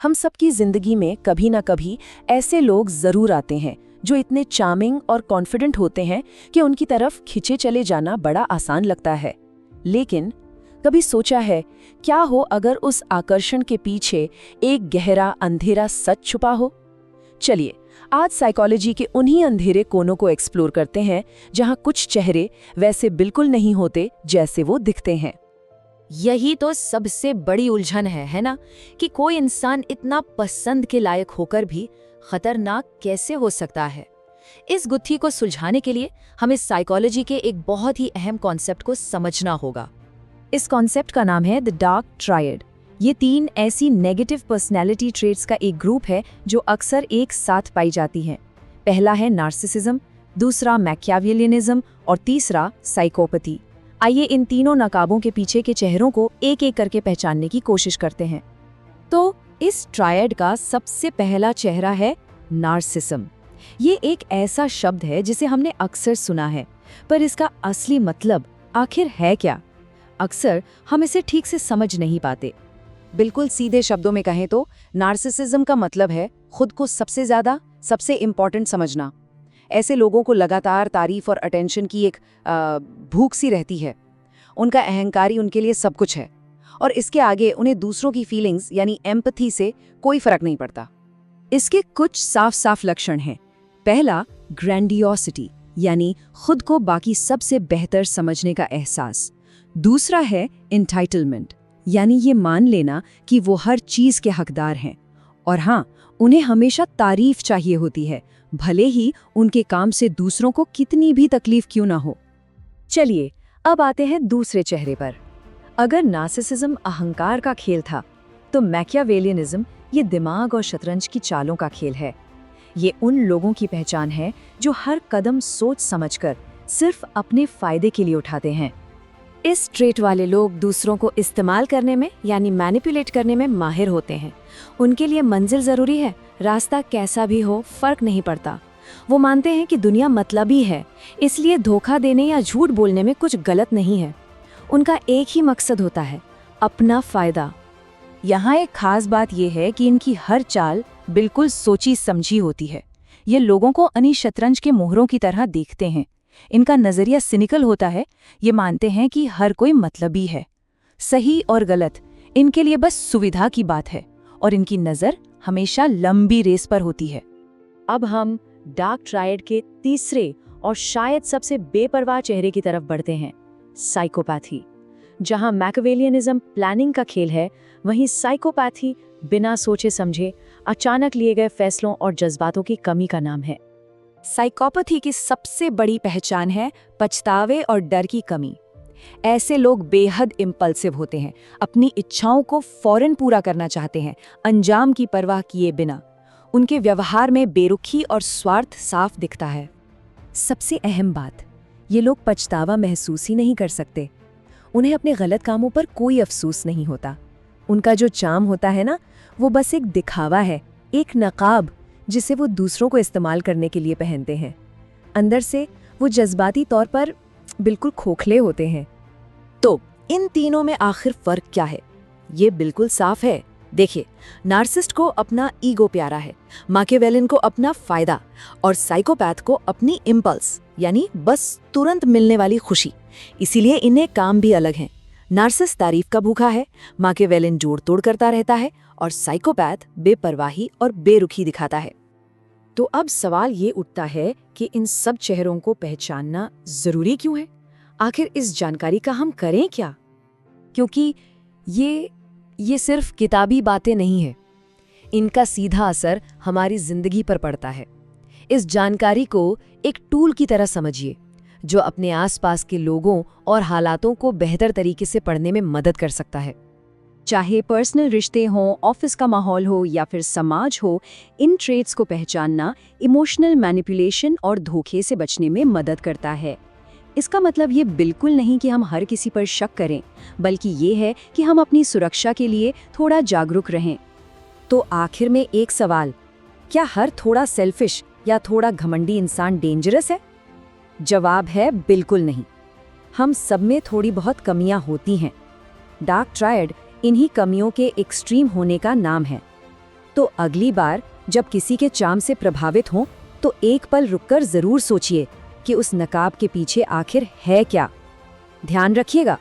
हम सबकी जिंदगी में कभी ना कभी ऐसे लोग जरूर आते हैं जो इतने चार्मिंग और कॉन्फिडेंट होते हैं कि उनकी तरफ खिंचे चले जाना बड़ा आसान लगता है। लेकिन कभी सोचा है क्या हो अगर उस आकर्षण के पीछे एक गहरा अंधेरा सच छुपा हो? चलिए आज साइकोलॉजी के उन्हीं अंधेरे कोनों को एक्सप्लोर करते हैं जहां कुछ चेहरे वैसे बिल्कुल नहीं होते जैसे वो दिखते हैं। यही तो सबसे बड़ी उलझन है ना, कि कोई इंसान इतना पसंद के लायक होकर भी खतरनाक कैसे हो सकता है। इस गुत्थी को सुलझाने के लिए हमें साइकोलॉजी के एक बहुत ही अहम कॉन्सेप्ट को समझना होगा। इस कॉन्सेप्ट का नाम है द डार्क ट्रायड। ये 3 ऐसी नेगेटिव पर्सनैलिटी ट्रेट्स का एक ग्रुप है जो अक्सर एक साथ पाई जाती हैं। पहला है नार्सिसिज्म, दूसरा मैकियावेलियनिज्म और तीसरा साइकोपैथी। आइए इन तीनों नकाबों के पीछे के चेहरों को एक एक करके पहचानने की कोशिश करते हैं। तो इस ट्रायड का सबसे पहला चेहरा है नार्सिसिज्म। ये एक ऐसा शब्द है जिसे हमने अक्सर सुना है, पर इसका असली मतलब आखिर है क्या? अक्सर हम इसे ठीक से समझ नहीं पाते। बिल्कुल सीधे शब्दों में कहें तो नार्सिसिज्म का मतलब है खुद को सबसे ज्यादा, सबसे इम्पोर्टेंट समझना। ऐसे लोगों को लगातार तारीफ और अटेंशन की एक भूख सी रहती है। उनका अहंकार ही उनके लिए सब कुछ है और इसके आगे उन्हें दूसरों की फीलिंग्स यानी एम्पैथी से कोई फर्क नहीं पड़ता। इसके कुछ साफ साफ लक्षण हैं। पहला, ग्रैंडियोसिटी यानी खुद को बाकी सबसे बेहतर समझने का एहसास। दूसरा है एंटाइटलमेंट यानी ये मान लेना कि वो हर चीज के हकदार हैं। और हाँ, उन्हें हमेशा तारीफ चाहिए होती है, भले ही उनके काम से दूसरों को कितनी भी तकलीफ क्यों ना हो। चलिए अब आते हैं दूसरे चेहरे पर। अगर नार्सिसिज्म अहंकार का खेल था, तो मैकियावेलियनिज्म ये दिमाग और शतरंज की चालों का खेल है। ये उन लोगों की पहचान है जो हर कदम सोच समझकर सिर्फ अपने फायदे के लिए उठाते हैं। इस ट्रेट वाले लोग दूसरों को इस्तेमाल करने में यानी मैनिपुलेट करने में माहिर होते हैं। उनके लिए मंजिल जरूरी है, रास्ता कैसा भी हो फर्क नहीं पड़ता। वो मानते हैं कि दुनिया मतलबी है, इसलिए धोखा देने या झूठ बोलने में कुछ गलत नहीं है। उनका एक ही मकसद होता है, अपना फायदा। यहाँ एक खास बात यह है कि इनकी हर चाल बिल्कुल सोची समझी होती है। ये लोगों को अन्य शतरंज के मोहरों की तरह देखते हैं। इनका नजरिया सिनिकल होता है। ये मानते हैं कि हर कोई मतलबी है। सही और गलत इनके लिए बस सुविधा की बात है और इनकी नजर हमेशा लंबी रेस पर होती है। अब हम डार्क ट्रायड के तीसरे और शायद सबसे बेपरवाह चेहरे की तरफ बढ़ते हैं, साइकोपैथी। जहां मैकियावेलियनिज्म प्लानिंग का खेल है, वहीं साइकोपैथी बिना सोचे समझे अचानक लिए गए फैसलों और जज्बातों की कमी का नाम है। साइकोपैथी की सबसे बड़ी पहचान है पछतावे और डर की कमी। ऐसे लोग बेहद इम्पल्सिव होते हैं, अपनी इच्छाओं को फौरन पूरा करना चाहते हैं, अंजाम की परवाह किए बिना। उनके व्यवहार में बेरुखी और स्वार्थ साफ दिखता है। सबसे अहम बात, ये लोग पछतावा महसूस ही नहीं कर सकते। उन्हें अपने गलत कामों पर कोई अफसोस नहीं होता। उनका जो चार्म होता है ना, वो बस एक दिखावा है, एक नकाब जिसे वो दूसरों को इस्तेमाल करने के लिए पहनते हैं। अंदर से वो जज्बाती तौर पर बिल्कुल खोखले होते हैं। तो इन तीनों में आखिर फर्क क्या है? ये बिल्कुल साफ है। देखिए, नार्सिसिस्ट को अपना ईगो प्यारा है, मैकियावेलियन को अपना फायदा और साइकोपैथ को अपनी इम्पल्स यानी बस तुरंत मिलने वाली खुशी। इसीलिए इन्हें काम भी अलग हैं। नार्सिसिस्ट तारीफ का भूखा है, मैकियावेलियन जोड़ तोड़ करता रहता है और साइकोपैथ बेपरवाही और बेरुखी दिखाता है। तो अब सवाल ये उठता है कि इन सब चेहरों को पहचानना जरूरी क्यों है? आखिर इस जानकारी का हम करें क्या? क्योंकि ये सिर्फ किताबी बातें नहीं है, इनका सीधा असर हमारी जिंदगी पर पड़ता है। इस जानकारी को एक टूल की तरह समझिए जो अपने आसपास के लोगों और हालातों को बेहतर तरीके से पढ़ने में मदद कर सकता है। चाहे पर्सनल रिश्ते हों, ऑफिस का माहौल हो या फिर समाज हो, इन ट्रेट्स को पहचानना इमोशनल मैनिपुलेशन और धोखे से बचने में मदद करता है। इसका मतलब ये बिल्कुल नहीं कि हम हर किसी पर शक करें, बल्कि ये है कि हम अपनी सुरक्षा के लिए थोड़ा जागरूक रहें। तो आखिर में एक सवाल, क्या हर थोड़ा सेल्फिश या थोड़ा घमंडी इंसान डेंजरस है? जवाब है बिल्कुल नहीं। हम सब में थोड़ी बहुत कमियां होती हैं। डार्क ट्रायड इन्हीं कमियों के एक्सट्रीम होने का नाम है। तो अगली बार जब किसी के चार्म से प्रभावित हों तो एक पल रुककर जरूर सोचिए कि उस नकाब के पीछे आखिर है क्या। ध्यान रखिएगा।